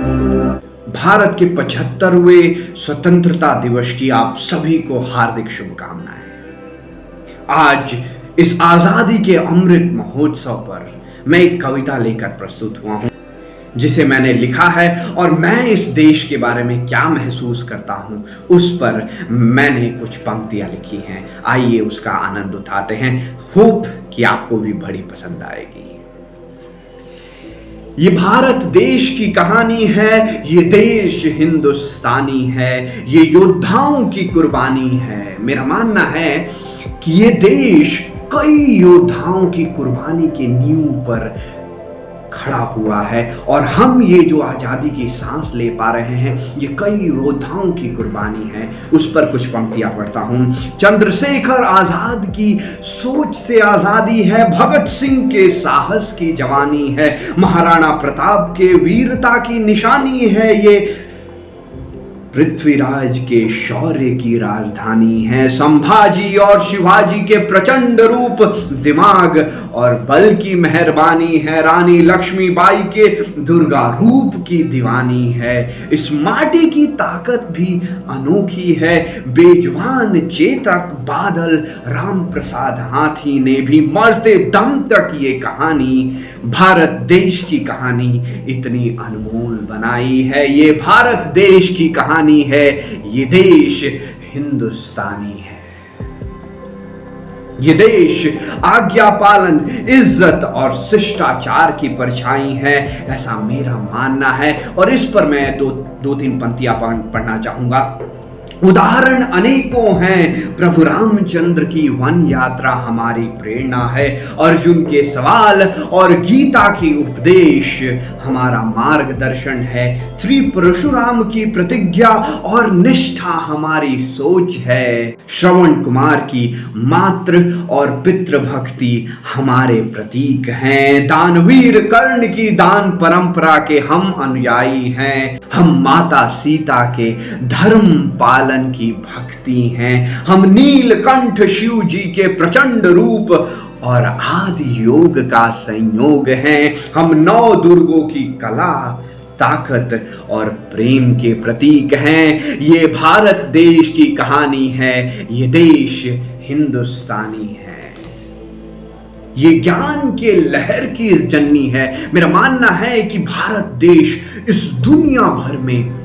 भारत के 75वें स्वतंत्रता दिवस की आप सभी को हार्दिक शुभकामनाएं। आज इस आजादी के अमृत महोत्सव पर मैं एक कविता लेकर प्रस्तुत हुआ हूं, जिसे मैंने लिखा है और मैं इस देश के बारे में क्या महसूस करता हूं उस पर मैंने कुछ पंक्तियां लिखी हैं। आइए उसका आनंद उठाते हैं। होप कि आपको भी बड़ी पसंद आएगी। ये भारत देश की कहानी है, ये देश हिंदुस्तानी है, ये योद्धाओं की कुर्बानी है। मेरा मानना है कि ये देश कई योद्धाओं की कुर्बानी के नींव पर खड़ा हुआ है और हम ये जो आजादी की सांस ले पा रहे हैं ये कई योद्धाओं की कुर्बानी है। उस पर कुछ पंक्तियां पढ़ता हूं। चंद्रशेखर आजाद की सोच से आजादी है, भगत सिंह के साहस की जवानी है, महाराणा प्रताप के वीरता की निशानी है, ये पृथ्वीराज के शौर्य की राजधानी है, संभाजी और शिवाजी के प्रचंड रूप, दिमाग और बल की मेहरबानी है, रानी लक्ष्मीबाई के दुर्गा रूप की दीवानी है। इस माटी की ताकत भी अनोखी है, बेजुबान चेतक बादल राम प्रसाद हाथी ने भी मरते दम तक ये कहानी, भारत देश की कहानी इतनी अनमोल बनाई है। ये भारत देश की कहानी है, ये देश हिंदुस्तानी है। ये देश आज्ञा पालन, इज्जत और शिष्टाचार की परछाई है, ऐसा मेरा मानना है। और इस पर मैं दो तीन पंक्तियां पढ़ना चाहूंगा। उदाहरण अनेकों हैं, प्रभु रामचंद्र की वन यात्रा हमारी प्रेरणा है, अर्जुन के सवाल और गीता की उपदेश हमारा मार्गदर्शन है, श्री परशुराम की प्रतिज्ञा और निष्ठा हमारी सोच है, श्रवण कुमार की मातृ और पितृ भक्ति हमारे प्रतीक हैं, दानवीर कर्ण की दान परंपरा के हम अनुयायी हैं, हम माता सीता के धर्म पालन की भक्ति हैं, हम नीलकंठ शिव जी के प्रचंड रूप और आदि योग का संयोग हैं, हम नौ दुर्गों की कला, ताकत और प्रेम के प्रतीक हैं। ये भारत देश की कहानी है, ये देश हिंदुस्तानी है, ये ज्ञान के लहर की जननी है। मेरा मानना है कि भारत देश इस दुनिया भर में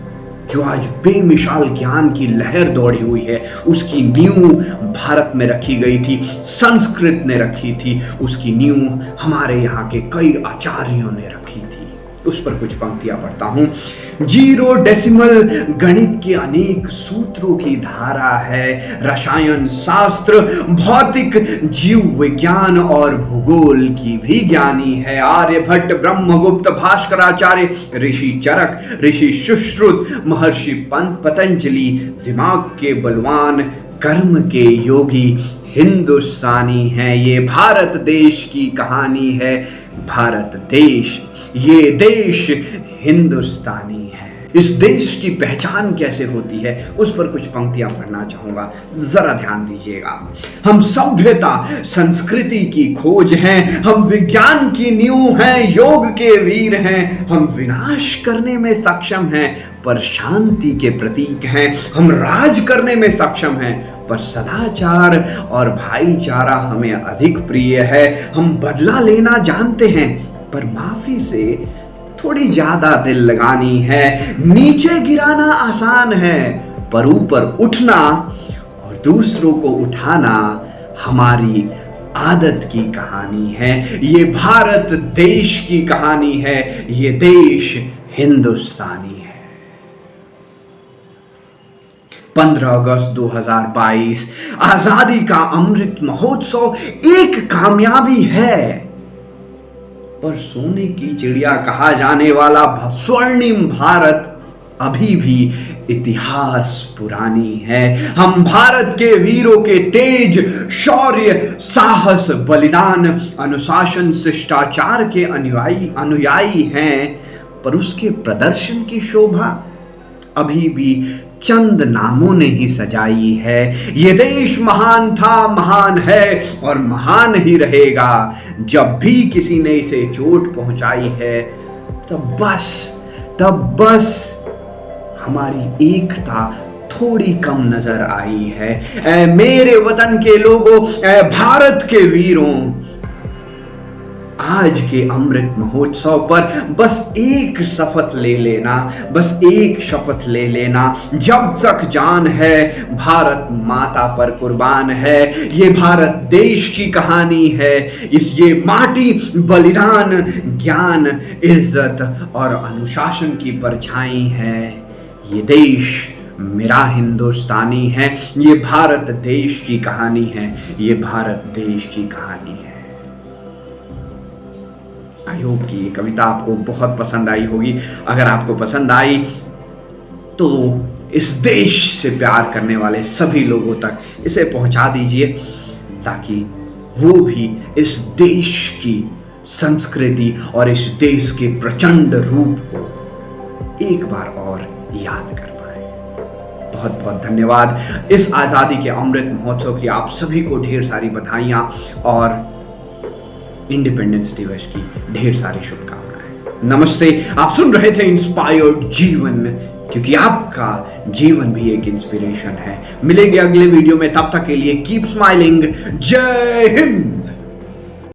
जो आज बेमिसाल ज्ञान की लहर दौड़ी हुई है उसकी नींव भारत में रखी गई थी, संस्कृत ने रखी थी, उसकी नींव हमारे यहाँ के कई आचार्यों ने रखी थी। उस पर कुछ पंक्तियां पढ़ता हूं। जीरो डेसिमल गणित के अनेक सूत्रों की धारा है, रसायन शास्त्र, भौतिक जीव विज्ञान और भूगोल की भी ज्ञानी है, आर्यभट्ट, ब्रह्मगुप्त, भास्कराचार्य, ऋषि चरक, ऋषि सुश्रुत, महर्षि पतंजलि, दिमाग के बलवान, कर्म के योगी हिंदुस्तानी है। ये भारत देश की कहानी है, भारत देश, ये देश हिंदुस्तानी है। इस देश की पहचान कैसे होती है उस पर कुछ पंक्तियां पढ़ना चाहूंगा, जरा ध्यान दीजिएगा। हम सभ्यता संस्कृति की खोज हैं, हम विज्ञान की नींव हैं, योग के वीर हैं, हम विनाश करने में सक्षम हैं पर शांति के प्रतीक हैं, हम राज करने में सक्षम हैं पर सदाचार और भाईचारा हमें अधिक प्रिय है, हम बदला लेना जानते हैं पर माफी से थोड़ी ज्यादा दिल लगानी है, नीचे गिराना आसान है पर ऊपर उठना और दूसरों को उठाना हमारी आदत की कहानी है। ये भारत देश की कहानी है, ये देश हिंदुस्तानी है। 15 अगस्त 2022 आजादी का अमृत महोत्सव एक कामयाबी है, पर सोने की चिड़िया कहा जाने वाला स्वर्णिम भारत अभी भी इतिहास पुरानी है। हम भारत के वीरों के तेज, शौर्य, साहस, बलिदान, अनुशासन, शिष्टाचार के अनुयायी हैं, पर उसके प्रदर्शन की शोभा अभी भी चंद नामों ने ही सजाई है। ये देश महान था, महान है और महान ही रहेगा। जब भी किसी ने इसे चोट पहुंचाई है तो बस तब बस हमारी एकता थोड़ी कम नजर आई है। मेरे वतन के लोगों, भारत के वीरों, आज के अमृत महोत्सव पर बस एक शपथ ले लेना, बस एक शपथ ले लेना, जब तक जान है भारत माता पर कुर्बान है। ये भारत देश की कहानी है, ये माटी बलिदान, ज्ञान, इज्जत और अनुशासन की परछाई है। ये देश मेरा हिंदुस्तानी है, ये भारत देश की कहानी है, ये भारत देश की कहानी है। आई होप कि ये कविता आपको बहुत पसंद आई होगी। अगर आपको पसंद आई तो इस देश से प्यार करने वाले सभी लोगों तक इसे पहुंचा दीजिए, ताकि वो भी इस देश की संस्कृति और इस देश के प्रचंड रूप को एक बार और याद कर पाए। बहुत बहुत धन्यवाद। इस आज़ादी के अमृत महोत्सव की आप सभी को ढेर सारी बधाइयाँ और इंडिपेंडेंस दिवस की ढेर सारी शुभकामनाएं। नमस्ते। आप सुन रहे थे इंस्पायर्ड जीवन, क्योंकि आपका जीवन भी एक इंस्पिरेशन है। मिलेंगे अगले वीडियो में, तब तक के लिए कीप स्माइलिंग। जय हिंद।